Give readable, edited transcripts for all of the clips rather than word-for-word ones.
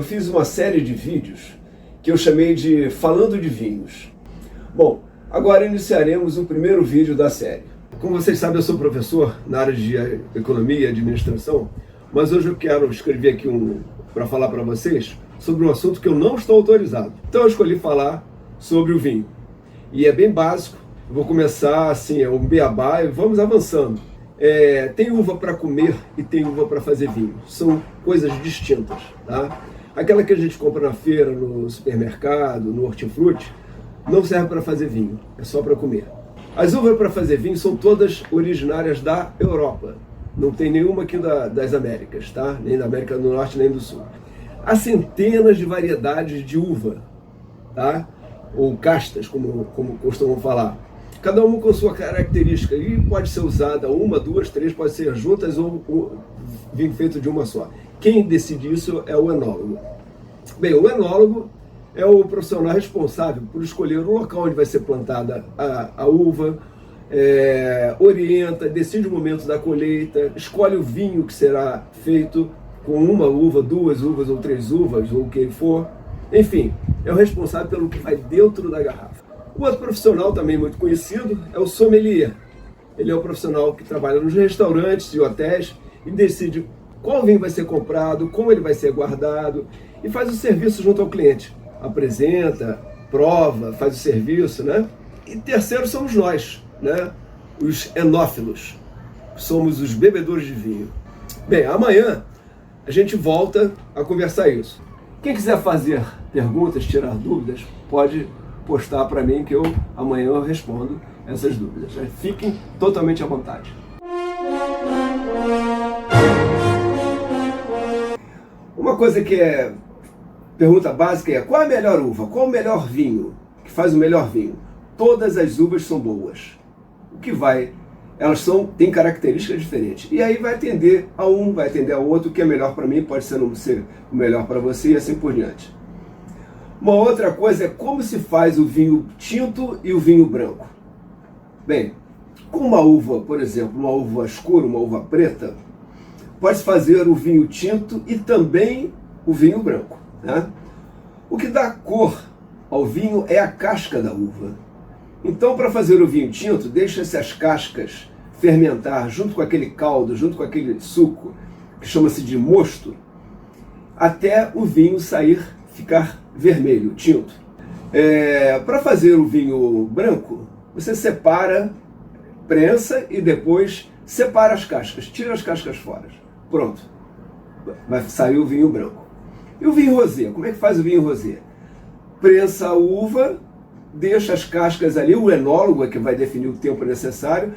eu fiz uma série de vídeos que eu chamei de Falando de Vinhos. Bom, agora iniciaremos o primeiro vídeo da série. Como vocês sabem, eu sou professor na área de economia e administração, mas hoje eu quero escrever aqui para falar para vocês sobre um assunto que eu não estou autorizado. Então eu escolhi falar sobre o vinho. E é bem básico, eu vou começar assim, um beabá e vamos avançando. Tem uva para comer e tem uva para fazer vinho. São coisas distintas, tá? Aquela que a gente compra na feira, no supermercado, no hortifruti, não serve para fazer vinho, é só para comer. As uvas para fazer vinho são todas originárias da Europa. Não tem nenhuma aqui das Américas, tá? Nem da América do Norte, nem do Sul. Há centenas de variedades de uva, tá? Ou castas, como costumam falar. Cada uma com sua característica e pode ser usada uma, duas, três, pode ser juntas ou vinho feito de uma só. Quem decide isso é o enólogo. Bem, o enólogo é o profissional responsável por escolher o local onde vai ser plantada a uva, orienta, decide o momento da colheita, escolhe o vinho que será feito com uma uva, duas uvas ou três uvas, ou o que for. Enfim, é o responsável pelo que vai dentro da garrafa. O outro profissional também muito conhecido é o sommelier. Ele é o profissional que trabalha nos restaurantes e hotéis e decide qual vinho vai ser comprado, como ele vai ser guardado e faz o serviço junto ao cliente. Apresenta, prova, faz o serviço, né? E terceiro somos nós, né? Os enófilos. Somos os bebedores de vinho. Bem, amanhã a gente volta a conversar isso. Quem quiser fazer perguntas, tirar dúvidas, pode postar para mim que amanhã eu respondo essas dúvidas. Fiquem totalmente à vontade. Uma coisa que é pergunta básica é: qual é a melhor uva? Qual o melhor vinho que faz o melhor vinho? Todas as uvas são boas. O que vai? Elas têm características diferentes. E aí vai atender a um, vai atender ao outro. O que é melhor para mim pode não ser o melhor para você e assim por diante. Uma outra coisa é como se faz o vinho tinto e o vinho branco. Bem, com uma uva, por exemplo, uma uva escura, uma uva preta, pode-se fazer o vinho tinto e também o vinho branco, né? O que dá cor ao vinho é a casca da uva. Então, para fazer o vinho tinto, deixa-se as cascas fermentar junto com aquele caldo, junto com aquele suco, que chama-se de mosto, até o vinho ficar vermelho, tinto. Para fazer o vinho branco, você separa, prensa e depois separa as cascas, tira as cascas fora. Pronto, vai sair o vinho branco. E o vinho rosé, como é que faz o vinho rosé? Prensa a uva, deixa as cascas ali, o enólogo é que vai definir o tempo necessário.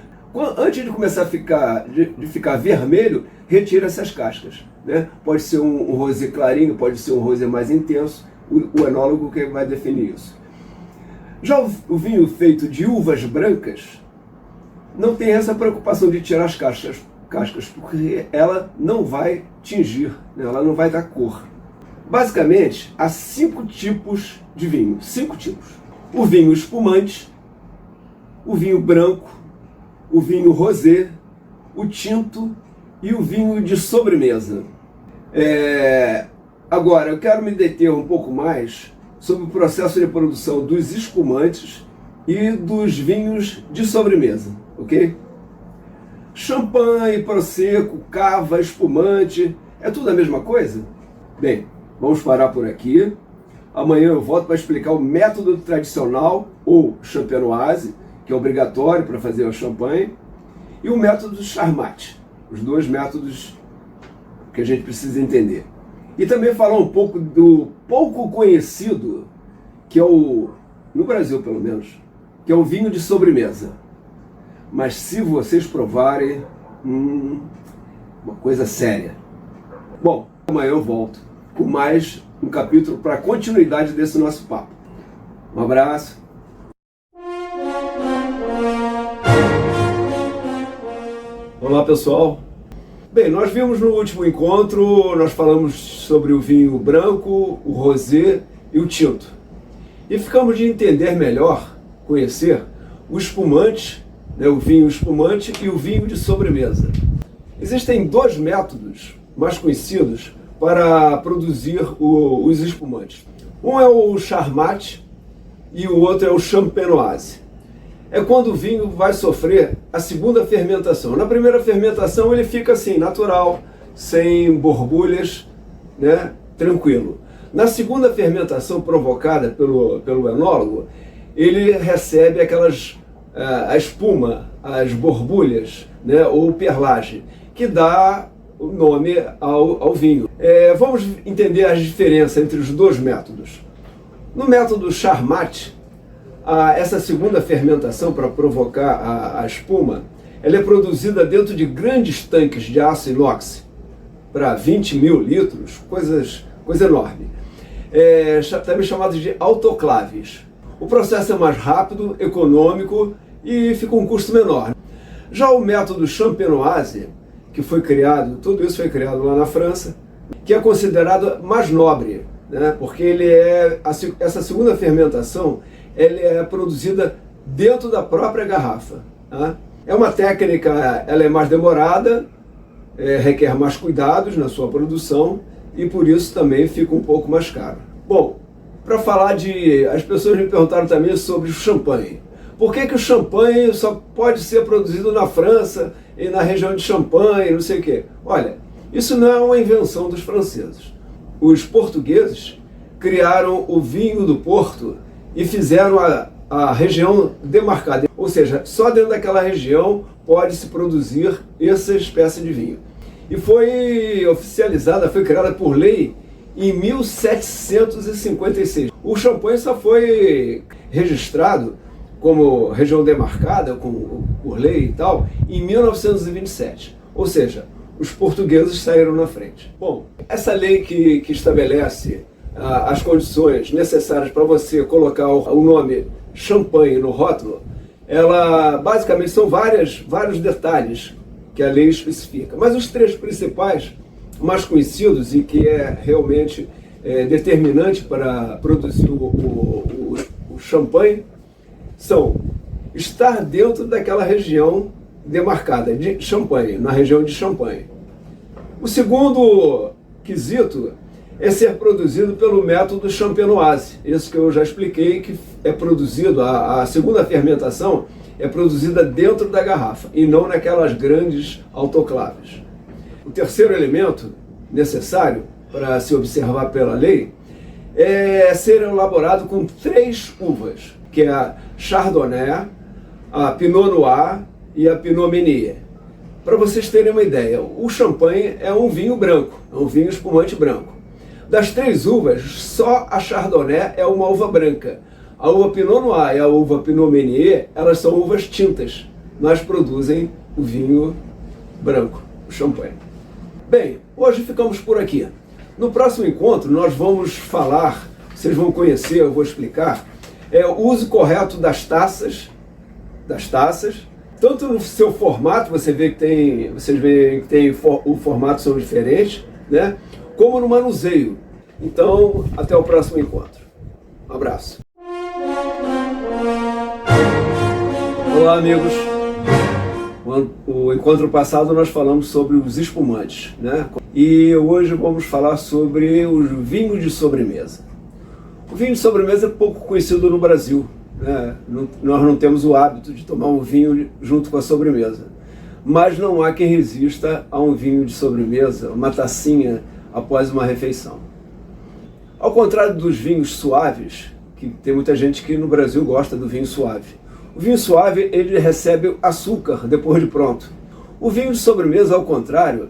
Antes de começar a ficar vermelho, retira essas cascas, né? Pode ser um rosé clarinho, pode ser um rosé mais intenso, o enólogo que vai definir isso. Já o vinho feito de uvas brancas não tem essa preocupação de tirar as cascas, porque ela não vai tingir, né? Ela não vai dar cor. Basicamente, há 5 tipos de vinho, 5 tipos. O vinho espumante, o vinho branco, o vinho rosé, o tinto e o vinho de sobremesa. Agora, eu quero me deter um pouco mais sobre o processo de produção dos espumantes e dos vinhos de sobremesa, ok? Champanhe, prosecco, cava, espumante, é tudo a mesma coisa? Bem, vamos parar por aqui. Amanhã eu volto para explicar o método tradicional, ou champenoise, que é obrigatório para fazer o champanhe, e o método Charmat, os dois métodos que a gente precisa entender. E também falar um pouco do pouco conhecido, que é no Brasil pelo menos, que é o vinho de sobremesa. Mas se vocês provarem, uma coisa séria. Bom, amanhã eu volto com mais um capítulo para a continuidade desse nosso papo. Um abraço. Olá, pessoal. Bem, nós vimos no último encontro, nós falamos sobre o vinho branco, o rosé e o tinto. E ficamos de entender melhor, conhecer o espumante, né, o vinho espumante e o vinho de sobremesa. Existem 2 métodos mais conhecidos para produzir os espumantes. Um é o Charmat e o outro é o Champenoise. É quando o vinho vai sofrer a segunda fermentação. Na primeira fermentação ele fica assim, natural, sem borbulhas, né, tranquilo. Na segunda fermentação provocada pelo enólogo, ele recebe a espuma, as borbulhas, né, ou perlage, que dá o nome ao vinho. Vamos entender as diferenças entre os dois métodos. No método Charmat, essa segunda fermentação para provocar a espuma, ela é produzida dentro de grandes tanques de aço inox, para 20 mil litros, coisa enorme. Também chamado de autoclaves. O processo é mais rápido, econômico e fica um custo menor. Já o método Champenoise, que foi criado, tudo isso foi criado lá na França, que é considerado mais nobre, né? Porque essa segunda fermentação ela é produzida dentro da própria garrafa. Tá? É uma técnica, ela é mais demorada, requer mais cuidados na sua produção e por isso também fica um pouco mais caro. Bom, para falar as pessoas me perguntaram também sobre o champanhe. Por que o champanhe só pode ser produzido na França e na região de Champagne, não sei o quê? Olha, isso não é uma invenção dos franceses. Os portugueses criaram o vinho do Porto e fizeram a região demarcada. Ou seja, só dentro daquela região pode se produzir essa espécie de vinho. E foi oficializada, foi criada por lei em 1756. O champanhe só foi registrado como região demarcada, por lei e tal, em 1927. Ou seja, os portugueses saíram na frente. Bom, essa lei que estabelece as condições necessárias para você colocar o nome champanhe no rótulo, ela basicamente são vários detalhes que a lei especifica. Mas os três principais, mais conhecidos e que é realmente determinante para produzir o champanhe, são estar dentro daquela região demarcada de Champagne, na região de Champagne. O segundo quesito é ser produzido pelo método Champenoise. Isso que eu já expliquei, que é produzido, a segunda fermentação é produzida dentro da garrafa e não naquelas grandes autoclaves. O terceiro elemento necessário para se observar pela lei é ser elaborado com 3 uvas, que é a Chardonnay, a Pinot Noir e a Pinot Meunier. Para vocês terem uma ideia, o champanhe é um vinho branco, é um vinho espumante branco. Das 3 uvas, só a Chardonnay é uma uva branca. A uva Pinot Noir e a uva Pinot Meunier, elas são uvas tintas, mas produzem o vinho branco, o champanhe. Bem, hoje ficamos por aqui. No próximo encontro nós vamos falar, vocês vão conhecer, eu vou explicar, o uso correto das taças, tanto no seu formato, vocês veem que o formato são diferentes, né? Como no manuseio. Então, até o próximo encontro. Um abraço. Olá, amigos. O encontro passado nós falamos sobre os espumantes, né? E hoje vamos falar sobre os vinhos de sobremesa. O vinho de sobremesa é pouco conhecido no Brasil, né? Nós não temos o hábito de tomar um vinho junto com a sobremesa. Mas não há quem resista a um vinho de sobremesa, uma tacinha após uma refeição. Ao contrário dos vinhos suaves, que tem muita gente que no Brasil gosta do vinho suave. O vinho suave, ele recebe açúcar depois de pronto. O vinho de sobremesa, ao contrário,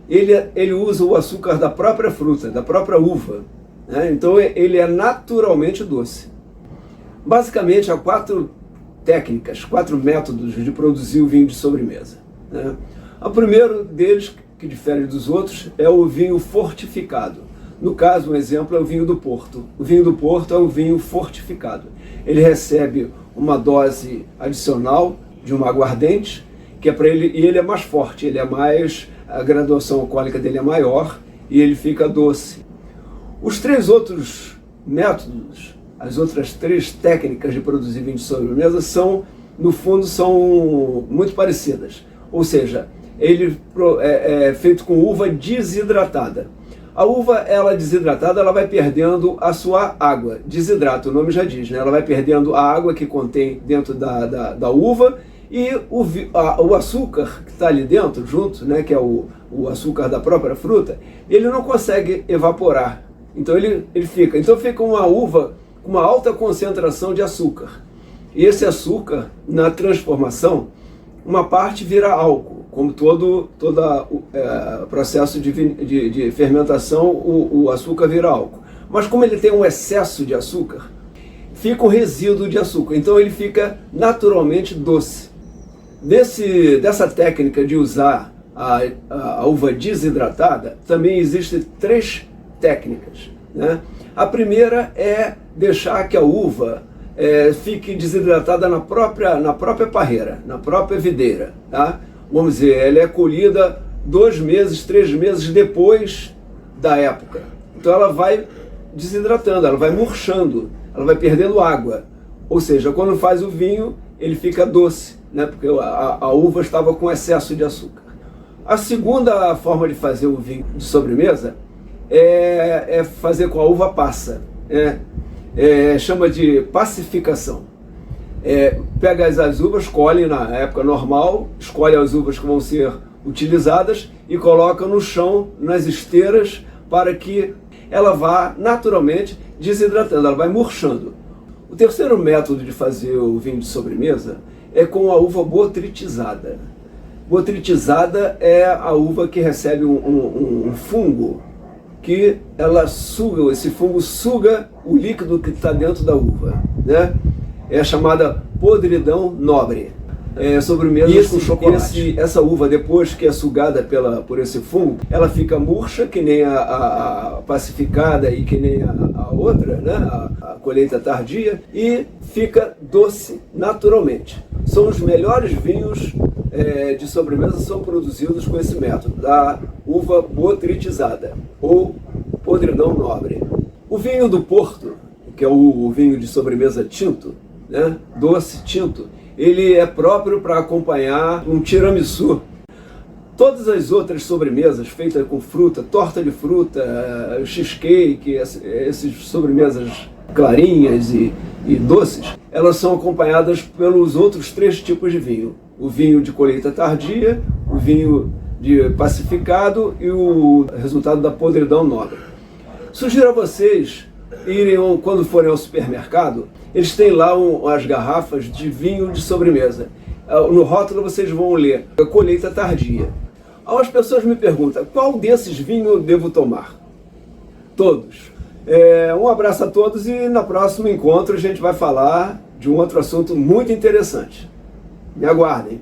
ele usa o açúcar da própria fruta, da própria uva, né? Então ele é naturalmente doce. Basicamente há 4 técnicas, 4 métodos de produzir o vinho de sobremesa, né? O primeiro deles, que difere dos outros, é o vinho fortificado. No caso, um exemplo é o vinho do Porto. O vinho do Porto é um vinho fortificado. Ele recebe uma dose adicional de um aguardente, que é para ele, e ele é mais forte, a graduação alcoólica dele é maior e ele fica doce. Os 3 outros métodos, as outras 3 técnicas de produzir vinho de sobremesa no fundo, são muito parecidas. Ou seja, ele é feito com uva desidratada. A uva, ela desidratada, ela vai perdendo a sua água. Desidrata, o nome já diz, né? Ela vai perdendo a água que contém dentro da uva, e o açúcar que está ali dentro, junto, né, que é o açúcar da própria fruta, ele não consegue evaporar. Então ele fica. Então fica uma uva com uma alta concentração de açúcar. E esse açúcar, na transformação, uma parte vira álcool, como todo processo de fermentação, o açúcar vira álcool. Mas como ele tem um excesso de açúcar, fica um resíduo de açúcar, então ele fica naturalmente doce. Dessa técnica de usar a uva desidratada, também existem 3 técnicas, né? A primeira é deixar que a uva fique desidratada na própria parreira, na própria videira, tá? Vamos dizer, ela é colhida 2 meses, 3 meses depois da época. Então ela vai desidratando, ela vai murchando, ela vai perdendo água. Ou seja, quando faz o vinho, ele fica doce, né? Porque a uva estava com excesso de açúcar. A segunda forma de fazer o vinho de sobremesa é fazer com a uva passa. Chama de pacificação. Pega as uvas, colhe na época normal, escolhe as uvas que vão ser utilizadas e coloca no chão, nas esteiras, para que ela vá naturalmente desidratando, ela vai murchando. O terceiro método de fazer o vinho de sobremesa é com a uva botrytizada. Botrytizada é a uva que recebe um fungo, que esse fungo suga o líquido que está dentro da uva, né? É a chamada podridão nobre. Sobremesas com chocolate. Essa uva, depois que é sugada por esse fungo, ela fica murcha, que nem a pacificada e que nem a outra, né? A colheita tardia, e fica doce naturalmente. São os melhores vinhos de sobremesa, são produzidos com esse método, da uva botrytizada, ou podridão nobre. O vinho do Porto, que é o vinho de sobremesa tinto, né? Doce tinto, ele é próprio para acompanhar um tiramisu. Todas as outras sobremesas feitas com fruta, torta de fruta, cheesecake, essas sobremesas clarinhas e doces, elas são acompanhadas pelos outros 3 tipos de vinho. O vinho de colheita tardia, o vinho de pacificado e o resultado da podridão nobre. Sugiro a vocês irem, quando forem ao supermercado, eles têm lá as garrafas de vinho de sobremesa. No rótulo vocês vão ler a colheita tardia. As pessoas me perguntam, qual desses vinhos eu devo tomar? Todos. Um abraço a todos e no próximo encontro a gente vai falar de um outro assunto muito interessante. Me aguardem.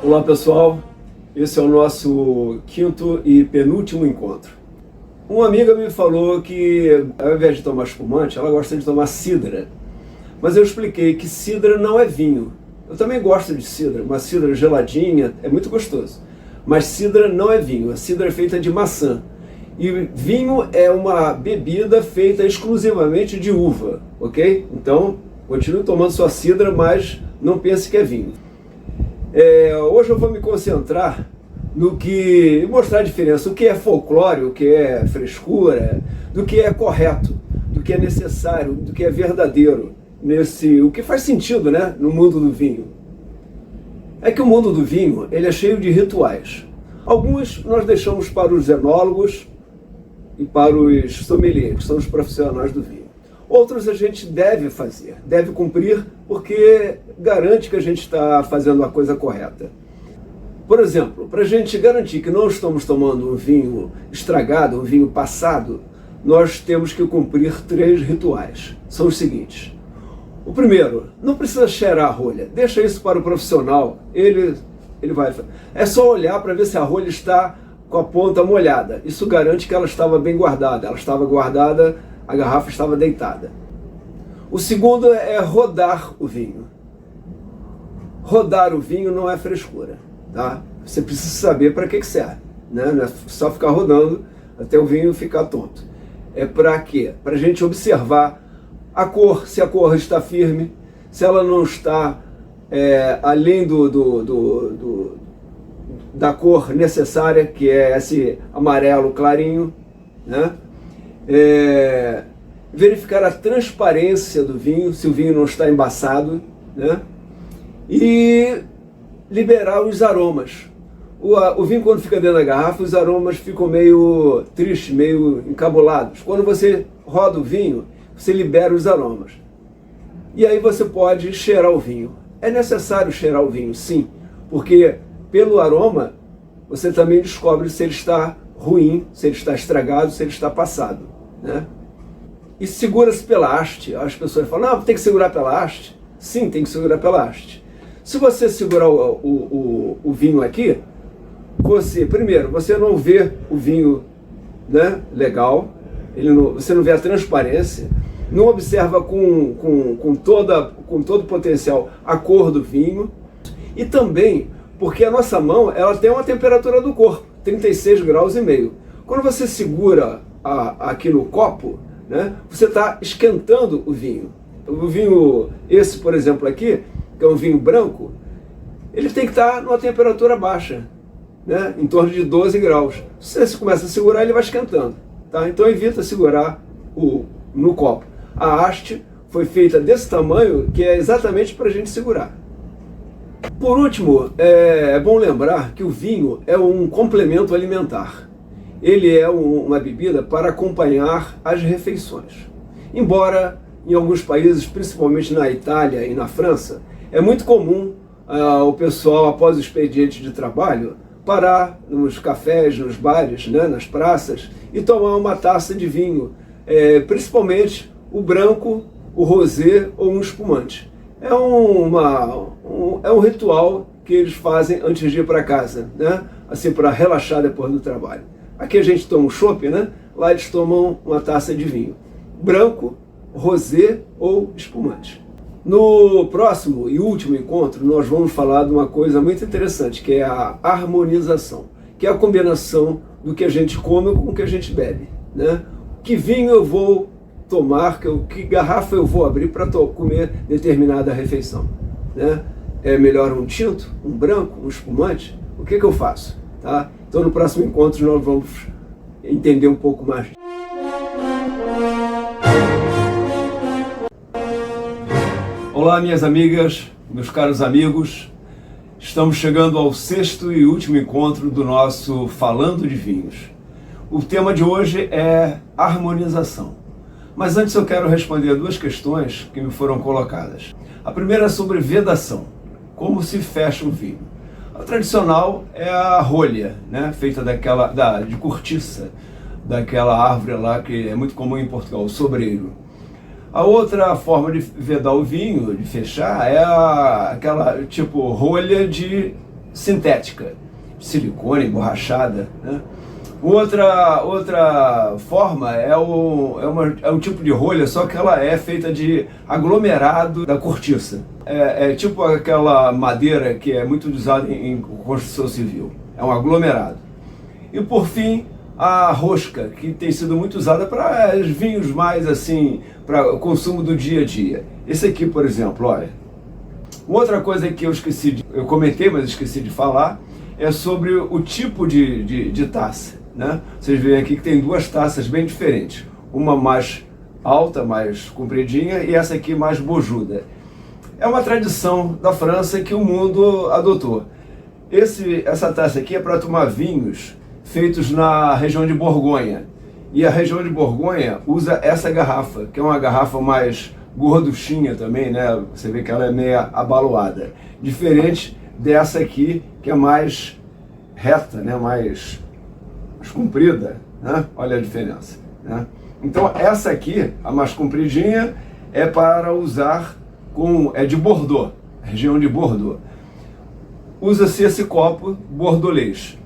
Olá pessoal, esse é o nosso 5º e penúltimo encontro. Uma amiga me falou que ao invés de tomar espumante, ela gosta de tomar cidra. Mas eu expliquei que cidra não é vinho. Eu também gosto de cidra, uma cidra geladinha, é muito gostoso. Mas cidra não é vinho, a cidra é feita de maçã. E vinho é uma bebida feita exclusivamente de uva, ok? Então, continue tomando sua cidra, mas não pense que é vinho. Hoje eu vou me concentrar mostrar a diferença, o que é folclore, o que é frescura, do que é correto, do que é necessário, do que é verdadeiro, o que faz sentido, né, no mundo do vinho. É que o mundo do vinho, ele é cheio de rituais. Alguns nós deixamos para os enólogos e para os sommeliers, que são os profissionais do vinho. Outros a gente deve fazer, deve cumprir, porque garante que a gente está fazendo a coisa correta. Por exemplo, para a gente garantir que não estamos tomando um vinho estragado, um vinho passado, nós temos que cumprir 3 rituais. São os seguintes. O primeiro, não precisa cheirar a rolha, deixa isso para o profissional, ele vai. É só olhar para ver se a rolha está com a ponta molhada. Isso garante que ela estava bem guardada, a garrafa estava deitada. O segundo é rodar o vinho. Rodar o vinho não é frescura, tá? Você precisa saber para que serve, né? Não é só ficar rodando até o vinho ficar tonto. É para quê? Para a gente observar a cor, se a cor está firme, se ela não está além da cor necessária, que é esse amarelo clarinho, né? Verificar a transparência do vinho, se o vinho não está embaçado, né? E liberar os aromas. O vinho, quando fica dentro da garrafa, os aromas ficam meio tristes, meio encabulados. Quando você roda o vinho, você libera os aromas. E aí você pode cheirar o vinho. É necessário cheirar o vinho, sim, porque pelo aroma você também descobre se ele está ruim, se ele está estragado, se ele está passado, né? E segura-se pela haste. As pessoas falam, não, tem que segurar pela haste. Sim, tem que segurar pela haste. Se você segurar o vinho aqui, primeiro, você não vê o vinho, né, legal, você não vê a transparência, não observa com todo o potencial a cor do vinho, e também porque a nossa mão ela tem uma temperatura do corpo, 36 graus e meio. Quando você segura aqui no copo, né, você está esquentando o vinho. O vinho, esse por exemplo aqui, que é um vinho branco, ele tem que estar numa temperatura baixa, né, em torno de 12 graus. Se você começa a segurar, ele vai esquentando. Tá? Então evita segurar no copo. A haste foi feita desse tamanho, que é exatamente para a gente segurar. Por último, é bom lembrar que o vinho é um complemento alimentar. Ele é uma bebida para acompanhar as refeições. Embora em alguns países, principalmente na Itália e na França, é muito comum o pessoal, após o expediente de trabalho, parar nos cafés, nos bares, né, nas praças e tomar uma taça de vinho, principalmente o branco, o rosé ou um espumante. É um ritual que eles fazem antes de ir para casa, né? Assim, para relaxar depois do trabalho. Aqui a gente toma um chopp, né? Lá eles tomam uma taça de vinho branco, rosé ou espumante. No próximo e último encontro, nós vamos falar de uma coisa muito interessante, que é a harmonização, que é a combinação do que a gente come com o que a gente bebe, né? Que vinho eu vou tomar, que garrafa eu vou abrir para comer determinada refeição, né? É melhor um tinto, um branco, um espumante? O que eu faço? Tá? Então no próximo encontro nós vamos entender um pouco mais. Olá, minhas amigas, meus caros amigos. Estamos chegando ao sexto e último encontro do nosso Falando de Vinhos. O tema de hoje é harmonização. Mas antes eu quero responder duas questões que me foram colocadas. A primeira é sobre vedação. Como se fecha o vinho? A tradicional é a rolha, né, feita de cortiça, daquela árvore lá que é muito comum em Portugal, o sobreiro. A outra forma de vedar o vinho, de fechar, é aquela tipo rolha sintética, silicone, borrachada, né? Outra forma é um tipo de rolha, só que ela é feita de aglomerado da cortiça. É tipo aquela madeira que é muito usada em construção civil. É um aglomerado. E por fim, a rosca, que tem sido muito usada para os vinhos mais assim, para o consumo do dia a dia. Esse aqui, por exemplo, olha. Outra coisa que eu comentei, mas esqueci de falar, é sobre o tipo de taça, né? Vocês veem aqui que tem duas taças bem diferentes. Uma mais alta, mais compridinha, e essa aqui mais bojuda. É uma tradição da França que o mundo adotou. Essa taça aqui é para tomar vinhos feitos na região de Borgonha. E a região de Borgonha usa essa garrafa, que é uma garrafa mais gorduchinha também, né? Você vê que ela é meio abaloada. Diferente dessa aqui, que é mais reta, né? mais comprida, né? Olha a diferença, né? Então essa aqui, a mais compridinha, é para usar é de Bordeaux, região de Bordeaux. Usa-se esse copo bordolês.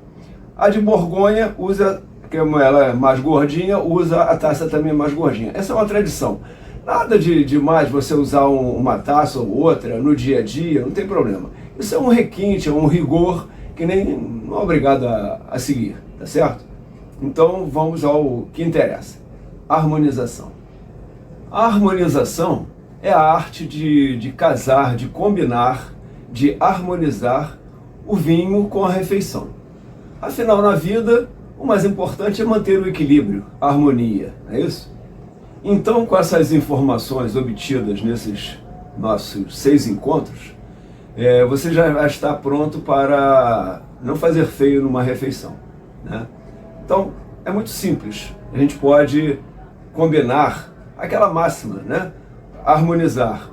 A de Borgonha usa, que ela é mais gordinha, usa a taça também mais gordinha. Essa é uma tradição. Nada de mais você usar uma taça ou outra no dia a dia, não tem problema. Isso é um requinte, é um rigor que não é obrigado a seguir, tá certo? Então vamos ao que interessa. Harmonização. A harmonização é a arte de casar, de combinar, de harmonizar o vinho com a refeição. Afinal, na vida, o mais importante é manter o equilíbrio, a harmonia, não é isso? Então, com essas informações obtidas nesses nossos 6 encontros, você já vai estar pronto para não fazer feio numa refeição, né? Então, é muito simples. A gente pode combinar aquela máxima, né? Harmonizar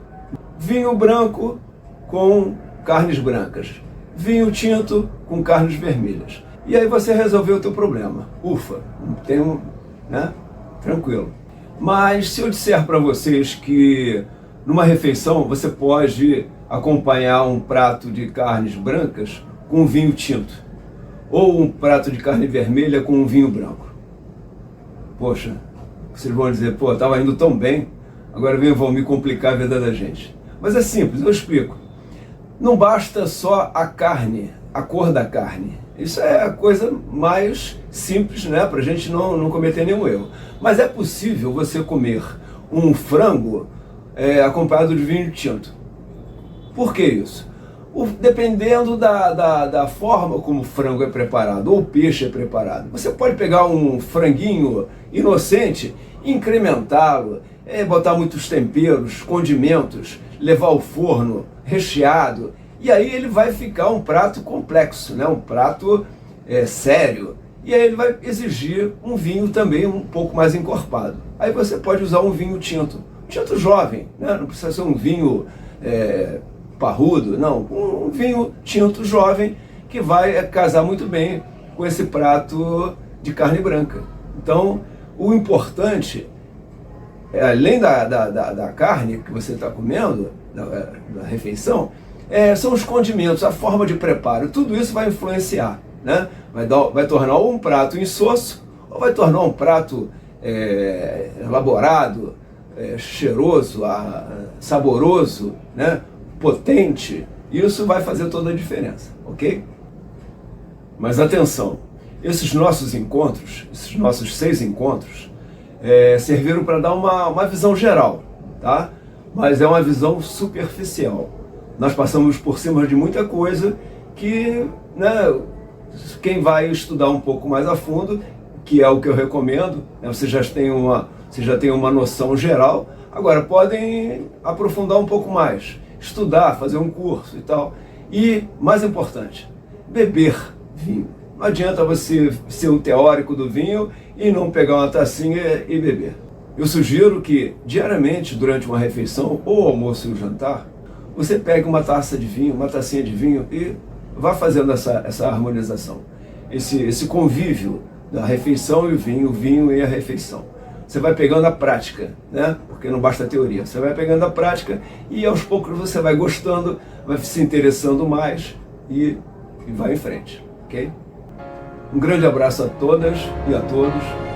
vinho branco com carnes brancas, vinho tinto com carnes vermelhas. E aí você resolveu o teu problema. Ufa, né? Tranquilo. Mas se eu disser para vocês que numa refeição você pode acompanhar um prato de carnes brancas com vinho tinto, ou um prato de carne vermelha com um vinho branco, poxa, vocês vão dizer, pô, estava indo tão bem, agora vão me complicar a vida da gente. Mas é simples, eu explico. Não basta só a carne, a cor da carne. Isso é a coisa mais simples, né, para a gente não cometer nenhum erro. Mas é possível você comer um frango acompanhado de vinho tinto. Por que isso? Dependendo da forma como o frango é preparado, ou o peixe é preparado. Você pode pegar um franguinho inocente, incrementá-lo, botar muitos temperos, condimentos, levar ao forno, recheado, e aí ele vai ficar um prato complexo, né? Um prato sério. E aí ele vai exigir um vinho também um pouco mais encorpado. Aí você pode usar um vinho tinto jovem, né? Não precisa ser um vinho parrudo, não, um vinho tinto jovem que vai casar muito bem com esse prato de carne branca. Então, o importante, além da carne que você está comendo, da refeição, são os condimentos, a forma de preparo. Tudo isso vai influenciar, né? Vai tornar um prato insosso, ou vai tornar um prato elaborado, cheiroso, saboroso, né? Potente. Isso vai fazer toda a diferença, ok? Mas atenção, esses nossos encontros, esses nossos 6 encontros, serviram para dar uma visão geral, tá? Mas é uma visão superficial. Nós passamos por cima de muita coisa que, né, quem vai estudar um pouco mais a fundo, que é o que eu recomendo, né, você já tem uma noção geral, agora podem aprofundar um pouco mais, estudar, fazer um curso e tal. E, mais importante, beber vinho. Não adianta você ser um teórico do vinho e não pegar uma tacinha e beber. Eu sugiro que, diariamente, durante uma refeição, ou almoço e jantar, você pegue uma taça de vinho, uma tacinha de vinho e vá fazendo essa harmonização. Esse convívio da refeição e o vinho e a refeição. Você vai pegando a prática, né? Porque não basta a teoria. Você vai pegando a prática e aos poucos você vai gostando, vai se interessando mais e vai em frente, ok? Um grande abraço a todas e a todos.